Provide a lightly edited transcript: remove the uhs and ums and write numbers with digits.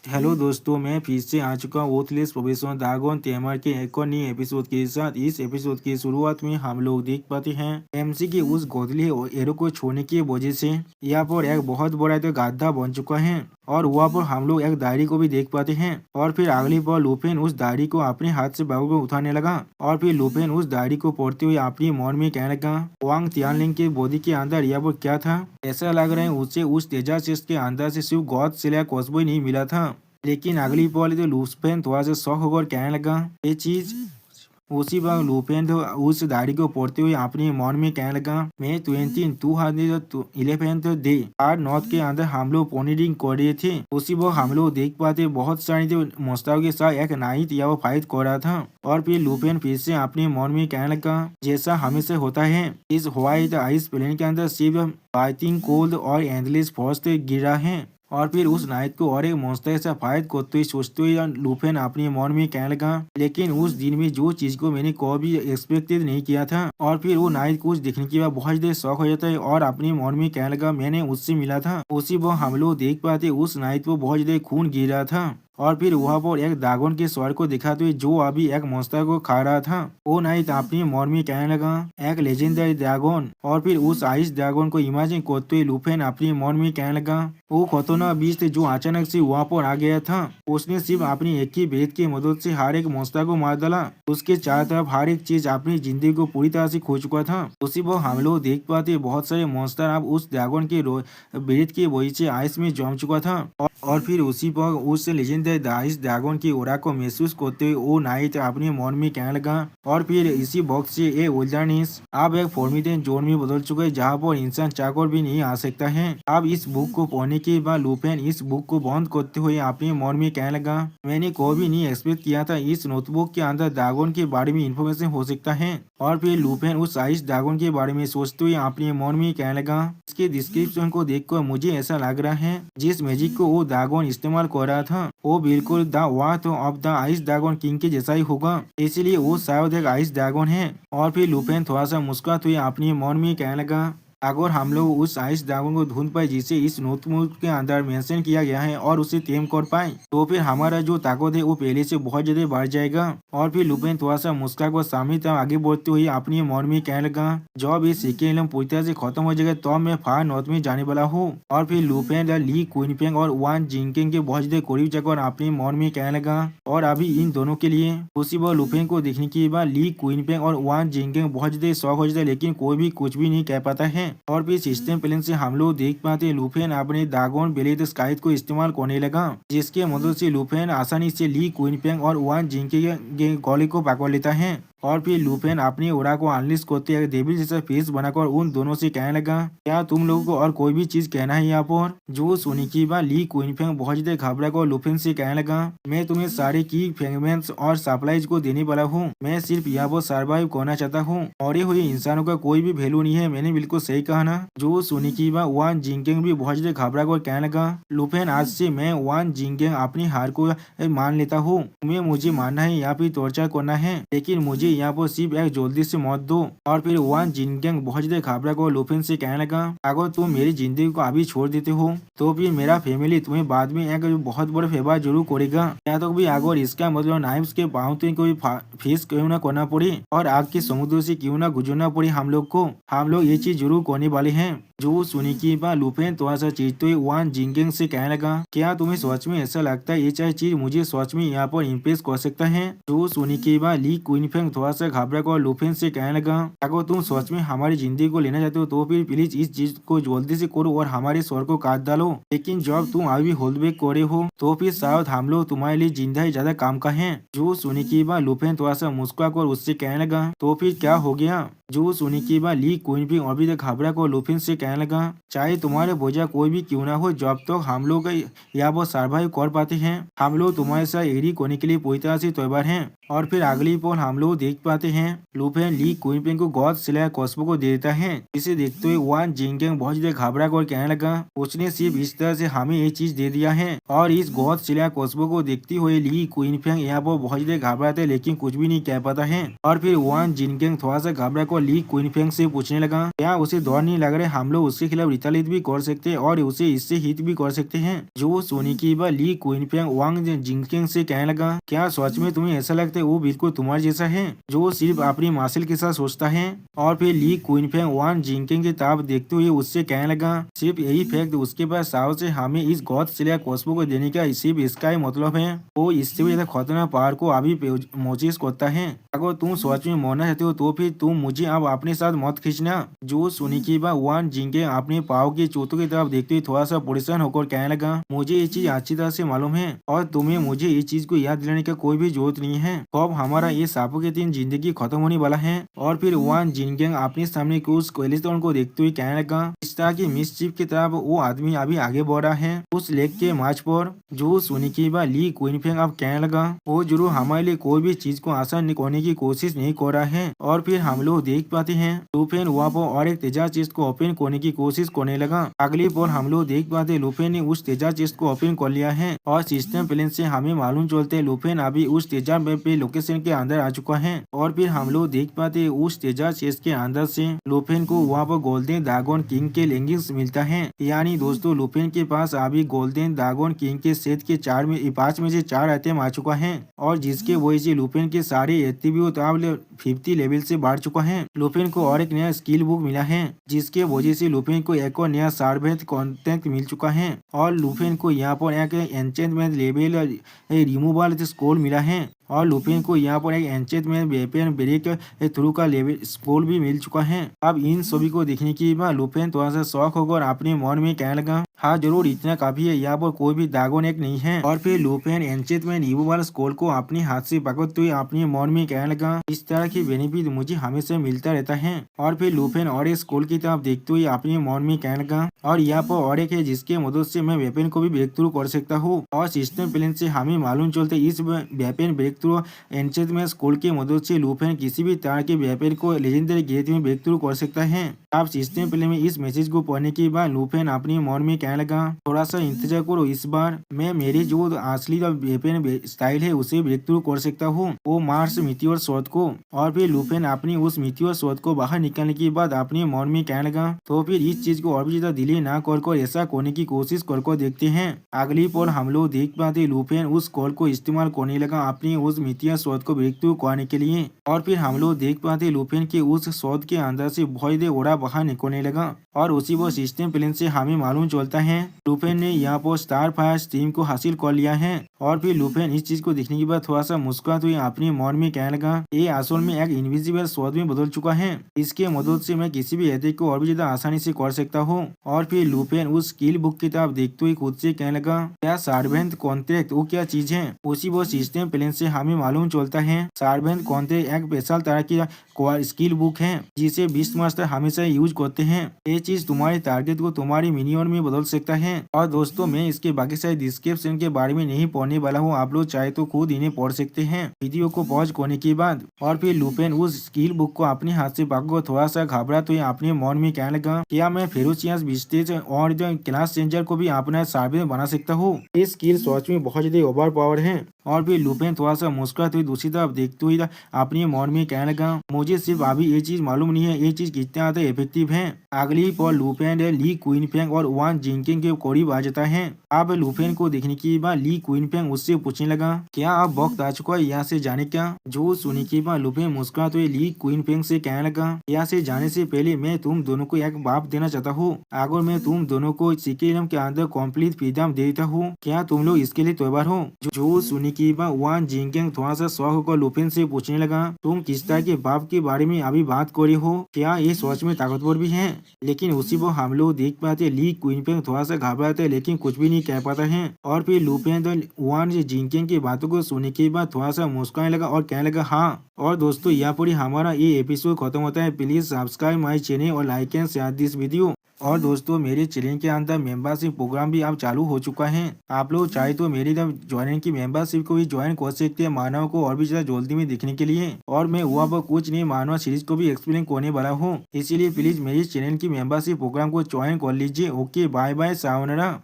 Hello दोस्तों, मैं फिर से आ चुका हूँ ओथलेस प्रोफेशनल ड्रैगन टैमर के एक और नए एपिसोड के साथ। इस एपिसोड की शुरुआत में हम लोग देख पाते हैं एमसी की उस गोदली एरो को छोड़ने की वजह से यहाँ पर एक बहुत बड़ा तो गड्ढा बन चुका है और वहाँ पर हम लोग एक डायरी को भी देख पाते हैं। और फिर अगली बार लुपेन उस डायरी को अपने हाथ से बाबू को उठाने लगा और फिर लुपेन उस डायरी को पढ़ते हुए अपनी मन में कहने लगा वांग तियानलिंग के बॉडी के अंदर यहाँ पर क्या था। ऐसा लग रहा है उसे उस तेजा चेस्ट के अंदर से सिर्फ गॉड सिला कॉस्बो ही नहीं मिला था। लेकिन अगली बॉल तो लुपेन थोड़ा सा शौक होकर कहने लगा ये चीज। उसी वक्त लुपेन तो उस दाढ़ी को पढ़ते हुए अपने मन में कहने लगा मैं 211 डे और नॉर्थ के अंदर हम लोग पोनीडिंग कर रहे थे। उसी वक्त हम लोग देख पाते बहुत सारे जो मोस्ताव के साथ एक नाइट या वो फाइट कर रहा था। और फिर लुपेन फिर से अपने मन में कहने लगा जैसा हमेशा होता है इस व्हाइट आइस प्लेन के अंदर सिर्फ बाइटिंग कोल्ड और एंडलेस फॉर्स गिरा है। और फिर उस नाइट को और एक मॉन्स्टर से फाइट करते हुए सोचते हुए लुपेन अपने मन में कहने लगा लेकिन उस दिन में जो चीज को मैंने कभी एक्सपेक्टेड नहीं किया था। और फिर वो नाइट कुछ देखने के बाद बहुत देर शौक हो जाता है और अपने मन में कहने लगा मैंने उससे मिला था। उसी वो हम लोग देख पाते उस नाइट को बहुत देर खून गिर रहा था। और फिर वहाँ पर एक ड्रैगन के स्वर को दिखाते हुए जो अभी एक मॉन्स्टर को खा रहा था। वो नाइट अपनी मन में कहने लगा एक लेजेंडरी ड्रैगन। और फिर उस आइस ड्रैगन को इमेजिन करते हुए लुपेन अपनी मन में कहने लगा वो खतरनाक बीस्ट जो अचानक से वहाँ पर आ गया था उसने सिर्फ अपनी एक ही ब्रेथ की मदद से हर एक मॉन्स्टर को मार डाला। उसके चारों तरफ हर एक चीज अपनी जिंदगी को पूरी तरह से खो चुका था। उसी वो हम लोग देख पाते बहुत सारे मॉन्स्टर अब उस ड्रैगन के ब्रेथ की वजह से आइस में जम चुका था। और फिर उसी पर उस लेजेंडरी आइस ड्रैगन की ओरा को महसूस करते हुए वो नाइट अपने मन में कहने लगा। और फिर इसी बॉक्स से ये विल्डरनेस अब एक फॉर्मिडेन जोन में बदल चुका है जहाँ पर इंसान चाहकर भी नहीं आ सकता है। अब इस बुक को पढ़ने के बाद लुपेन इस बुक को बंद करते हुए अपने मन में कहने लगा मैंने कभी नहीं एक्सपेक्ट किया था इस नोटबुक के अंदर ड्रैगन के बारे में इंफॉर्मेशन हो सकता है। और फिर लुपेन उस आइस ड्रैगन के बारे में सोचते हुए अपने मन में कहने लगा इसके डिस्क्रिप्शन को देखकर मुझे ऐसा लग रहा है जिस मैजिक को वो ड्रैगन इस्तेमाल कर रहा था वो बिल्कुल द वाथ of the ice dragon king के जैसा ही होगा, इसलिए वो शायद एक आइस ड्रैगन है। और फिर लुपेन थोड़ा सा मुस्कुराते हुए अपने मन में कहने लगा अगर हम लोग उस आइस ड्रैगन को ढूंढ पाए जिसे इस नोटबुक के अंदर मेंशन किया गया है और उसे टेम कर पाए तो फिर हमारा जो ताकत है वो पहले से बहुत ज्यादा बढ़ जाएगा। और फिर लुपेन थोड़ा सा मुस्कुराकर सामने तरफ आगे बढ़ते हुए अपने मन में कहने लगा जब ये सेकेंड इलम पूरी तरह से खत्म हो जाएगा तो मैं फार नॉर्थ में जाने वाला हूँ। और फिर लुपेन ली क्विनफेंग और वान जिंकिंग के बहुत ज्यादा करीब जाकर अपने मन में कहने लगा और अभी इन दोनों के लिए उसी बार लुपेन को देखने के बाद ली क्विनफेंग और वान जिंकिंग बहुत ज्यादा शौक हो जाता है लेकिन कोई भी कुछ भी नहीं कह पाता है। और फिर सिस्टम प्लेन से हम लोग देख पाते लुपेन अपने ड्रैगन ब्लेड स्काइट को इस्तेमाल करने लगा जिसके मदद से लुपेन आसानी से ली क्विनफेंग और वान जिंकिंग के गोली को पकड़ लेता है। और फिर लुपेन अपनी ओरा को अनलिस्ट करते हुए डेविल जैसा फेस बनाकर उन दोनों से कहने लगा क्या तुम लोगों को और कोई भी चीज कहना है यहाँ पर। जो सुनी की बात ली क्विनफेंग बहुत ज्यादा घबरा कर लुपेन से कहने लगा मैं तुम्हें सारे की फ्रेगमेंट्स और सप्लाईज को देने वाला हूँ, मैं सिर्फ यहाँ पर सर्वाइव करना चाहता हूँ और ये हुए इंसानों का कोई भी वैल्यू नहीं है। मैंने बिल्कुल सही कहा ना। जो सुनी की बात वान जिंकिंग भी बहुत ज्यादा घबरा कर कहने लगा लुपेन आज से मैं वान जिंकिंग अपनी हार को मान लेता हूँ, तुम्हें मुझे मानना है या फिर टॉर्चर करना है लेकिन मुझे यहाँ पर सिर्फ एक जल्दी से मौत दो। और फिर वान जिनगेंग बहुत ज्यादा घबरा कर लुपेन से कहने लगा अगर तुम मेरी जिंदगी को अभी छोड़ देते हो तो फिर मेरा फैमिली तुम्हें बाद में एक बहुत बड़ा फेवर जरूर करेगा। या तो भी अगर इसका मतलब नाइफ्स के बाउंड्री कोई फेस क्यों ना करना पड़े और आग के समुद्र से क्यों ना गुजरना पड़े हम लोग ये चीज जरूर करने वाले हैं। जो सुनी की बात लुपेन थोड़ा सा चीजते हुए वान जिंगेंग से कहने लगा क्या तुम्हें सच में ऐसा लगता है ये चाहे चीज मुझे सच में यहाँ पर इम्प्रेस कर सकता है। जो सुनी की बात ली क्विनफेंग थोड़ा सा घबरा कर लुपेन से कहने लगा अगर तुम सच में हमारी जिंदगी को लेना चाहते हो तो फिर प्लीज इस चीज को जल्दी से करो और हमारे स्वर को काट डालो। लेकिन जब तुम अभी होल्ड बैक करे हो तो फिर शायद हम लोग तुम्हारे लिए जिंदा ही ज्यादा काम का है। जो सुनी की बात लुपेन थोड़ा सा मुस्कुरा कर उससे कहने लगा तो फिर क्या हो गया। जो सुनी की बात ली क्विनफेंग अभी तक घबरा कर लुपेन से कहने लगा चाहे तुम्हारे बोझा कोई भी क्यों ना हो जब तक हम लोग यहाँ पर सर्वाइव कर पाते हैं हम लोग तुम्हारे साथ एग्री करने के लिए पूरी तरह से तैयार हैं। और फिर अगली पल हम लोग देख पाते हैं लुपेन ली क्विनफेंग को गॉड स्लेयर कॉस्बो को दे देता है। इसे देखते हुए वान जिंगेंग बहुत ज्यादा घबरा कर कहने लगा उसने सिर्फ इस तरह से हमें ये चीज दे दिया है। और इस गॉड स्लेयर कॉस्बो को देखते हुए ली क्विनफेंग यहाँ पर बहुत ज्यादा घबराते लेकिन कुछ भी नहीं कह पाता है। और फिर वान जिंगेंग थोड़ा सा घबरा कर ली क्विनफेंग से पूछने लगा क्या उसे डर नहीं लग रहा, हम लोग उसके खिलाफ रितालित भी कर सकते हैं और उसे इससे हिट भी कर सकते हैं। जो सुनी की बात ली क्विनफेंग वांग जिंगकेंग से कहने लगा क्या सच में तुम्हें ऐसा लगता है वो बिल्कुल तुम्हारे जैसा है जो सिर्फ अपनी मार्शल के साथ सोचता है। और फिर ली क्विनफेंग वांग जिंगकेंग की ताब देखते हुए उससे कहने लगा सिर्फ यही फैक्ट उसके पास साहस है हमें इस गॉड स्लेयर कॉस्मो को देने का सिर्फ इसका ही मतलब है वो इससे भी ज्यादा खतरनाक पहाड़ को अभी मोजिस करता है। अगर तुम सच में मरना चाहते हो तो फिर तुम मुझे अब अपने साथ मत खींचना। जो सुनी की बात वान जिंगकेंग अपने पाव की चोटों की तरफ देखते हुए थोड़ा सा परेशान होकर कहने लगा मुझे ये चीज अच्छी तरह से मालूम है और तुम्हें मुझे इस चीज को याद दिलाने का कोई भी जरूरत नहीं है। अब हमारा ये सांपों के दिन जिंदगी खत्म होने वाला है। और फिर वान जिंगकेंग अपने सामने उस कोयलिस्टोन को देखते हुए कहने लगा इस तरह की मिसचिफ की तरफ वो आदमी अभी आगे बढ़ रहा है उस लेक के मार्च पर। जो सुनी की बात ली क्विनफेंग अब कहने लगा वो जरूर हमारे लिए कोई भी चीज को आसान करने की कोशिश नहीं कर रहा है। और फिर हम लोग देख पाते हैं लुफेन वहाँ पर और एक तेजा चेस्ट को ओपन करने की कोशिश करने लगा। अगली पल हम लोग देख पाते लुफेन ने उस तेजा चेस्ट को ओपन कर लिया है और सिस्टम प्लेन से हमें मालूम चलते लुफेन अभी उस तेजा पे लोकेशन के अंदर आ चुका है। और फिर हम लोग देख पाते उस तेजा चेस्ट के अंदर से लुफेन को वहाँ पर गोल्डन ड्रैगन किंग के लेगिंग्स मिलता है। यानी दोस्तों लुफेन के पास अभी गोल्डन ड्रैगन किंग के सेट के 5 में से 4 आइटम आ चुका है और जिसके वजह से लुफेन के सारे एट्रीब्यूट अब 50 लेवल से बढ़ चुका है। लुफेन को और एक नया स्किल बुक मिला है जिसके वजह से लुफेन को एक और नया सार्वेंट कॉन्टेक्ट मिल चुका है और लुफेन को यहाँ पर एक एंचेंटमेंट लेवल रिमूवल स्कोर मिला है और लुफेन को यहाँ पर एक एंचेंटमेंट वेपन ब्रेक थ्रू का लेवल स्कोर भी मिल चुका है। अब इन सभी को देखने के बाद लुफेन थोड़ा सा शौक होकर अपने मन में कहने लगा हाँ जरूर इतना काफी है, यहाँ पर कोई भी ड्रैगन एक नहीं है। और फिर लुफेन एंचेंटमेंट रिमूवल स्कोर को अपने हाथ से पकड़ते हुए अपने मन में कहने लगा इस तरह की बेनिफिट मुझे हमेशा मिलता रहता है। और फिर लुफेन और एक स्कोर की तरफ देखते हुए अपने मन में कहने लगा और यहाँ पर और एक है जिसके मदद से मैं वेपन को भी ब्रेक थ्रू कर सकता हूँ और सिस्टम प्लेन से हमें मालूम चलते इस weapon break through enchantment score की मदद से लुफेन किसी भी तरह के वेपन को लेजेंडरी गेट में ब्रेक थ्रू कर सकता है। अब सिस्टम प्लेन में इस मैसेज को पढ़ने के बाद लुफेन अपने मन में कहने लगा थोड़ा सा इंतजार करो, इस बार मैं मेरी जो असली वेपन स्टाइल है उसे ब्रेक थ्रू कर सकता हूँ वो मार्स मिटियोर शॉट को। और फिर लुफेन अपनी उस मिटियोर शॉट को बाहर निकालने के बाद अपने मन में कहने लगा तो फिर इस चीज को और भी ज्यादा डिले ना कर ऐसा करने की कोशिश कर देखते हैं। अगली पल हम लोग देख पाते लुफेन उस कॉल को इस्तेमाल करने लगा अपनी उस मिटियोर शॉट को ब्रेक थ्रू करने के लिए। और फिर हम लोग देख पाते लुफेन के उस शॉट के अंदर से बहुत देर ओरा बाहर निकलने लगा और उसी वो सिस्टम प्लेन से हमें मालूम चलता है लुफेन ने यहाँ पर स्टार फायर स्ट्रीम को हासिल कर लिया है। और फिर लुफेन इस चीज को देखने के बाद थोड़ा सा मुस्कुराते हुए अपने मन में कहने लगा ये असल में एक इनविजिबल शॉट में बदल चुका है, इसके मदद से मैं किसी भी अटैक को और भी ज्यादा आसानी से कर सकता हूँ। और फिर लुफेन उस स्किल बुक की तरफ देखते हुए खुद से कहने लगा क्या सार्वेंट कॉन्ट्रैक्ट वो क्या चीज है। उसी वो सिस्टम प्लेन से हमें मालूम चलता है सार्वेंट कॉन्ट्रैक्ट एक स्पेशल तरह की स्किल बुक है जिसे बीस्ट मास्टर हमेशा यूज करते हैं। ये चीज तुम्हारे टारगेट को तुम्हारी मिनियन में बदल सकता है। और दोस्तों मैं इसके बाकी सारे डिस्क्रिप्शन के बारे में नहीं पढ़ने वाला हूँ, आप लोग चाहे तो खुद इन्हें पढ़ सकते हैं वीडियो को पॉज करने के बाद। और फिर लुफेन उस स्किल बुक को अपने हाथ से पकड़ थोड़ा सा घबरा तो अपने मन में कहने लगा क्या मैं फेरोचियस बिस्टेज और क्लास चेंजर को भी अपना सार्वेंट बना सकता हूँ। ये स्किल सच में बहुत ज्यादा ओवर पावर है। और फिर लुफेन थोड़ा सा मुस्कुराते हुए दूसरी तरफ देखते हुए अपने मन में कहने लगा मुझे सिर्फ अभी ये चीज मालूम नहीं है ये चीज कितना ज्यादा इफेक्टिव है। अगली पर लुफेन ली क्विनफेंग और वान जिंगकेंग के करीब आ जाता है। अब लुफेन को देखने के बाद ली क्विनफेंग उससे पूछने लगा क्या अब वक्त आ चुका है यहाँ से जाने का। जो सुनने के बाद लुफेन मुस्कुराते हुए ली क्विनफेंग से कहने लगा यहाँ से जाने से पहले मैं तुम दोनों को एक बात देना चाहता हूँ। अगर मैं तुम दोनों को सिक्किम के अंदर कम्प्लीट फ्रीडम देता हूँ क्या तुम लोग इसके लिए तैयार हो। जो सुनने के बाद वान जिंगकेंग थोड़ा सा शौक होकर लुफेन से पूछने लगा तुम किस तरह के बाप के बारे में अभी बात कर रहे हो, क्या ये सोच में ताकतवर भी है। लेकिन उसी वो हम लोग देख पाते ली क्विनफेंग थोड़ा सा घबराते लेकिन कुछ भी नहीं कह पाता है। और फिर लुफेन वान जिंगकेंग की बातों को सुनने के बाद थोड़ा सा मुस्कुराने लगा और कहने लगा हाँ। और दोस्तों यहाँ पर हमारा ये एपिसोड खत्म होता है। प्लीज सब्सक्राइब माई चैनल और like and share this video. और दोस्तों मेरे चैनल के अंदर मेंबरशिप प्रोग्राम भी अब चालू हो चुका है, आप लोग चाहे तो मेरी ज्वाइन की मेंबरशिप को भी ज्वाइन कर सकते हैं मानव को और भी ज्यादा जल्दी में देखने के लिए। और मैं हुआ पर कुछ नहीं मानव सीरीज को भी एक्सप्लेन करने वाला हूँ, इसीलिए प्लीज मेरी चैनल की मेंबरशिप प्रोग्राम को ज्वाइन कर लीजिए। Okay bye bye सावनरा।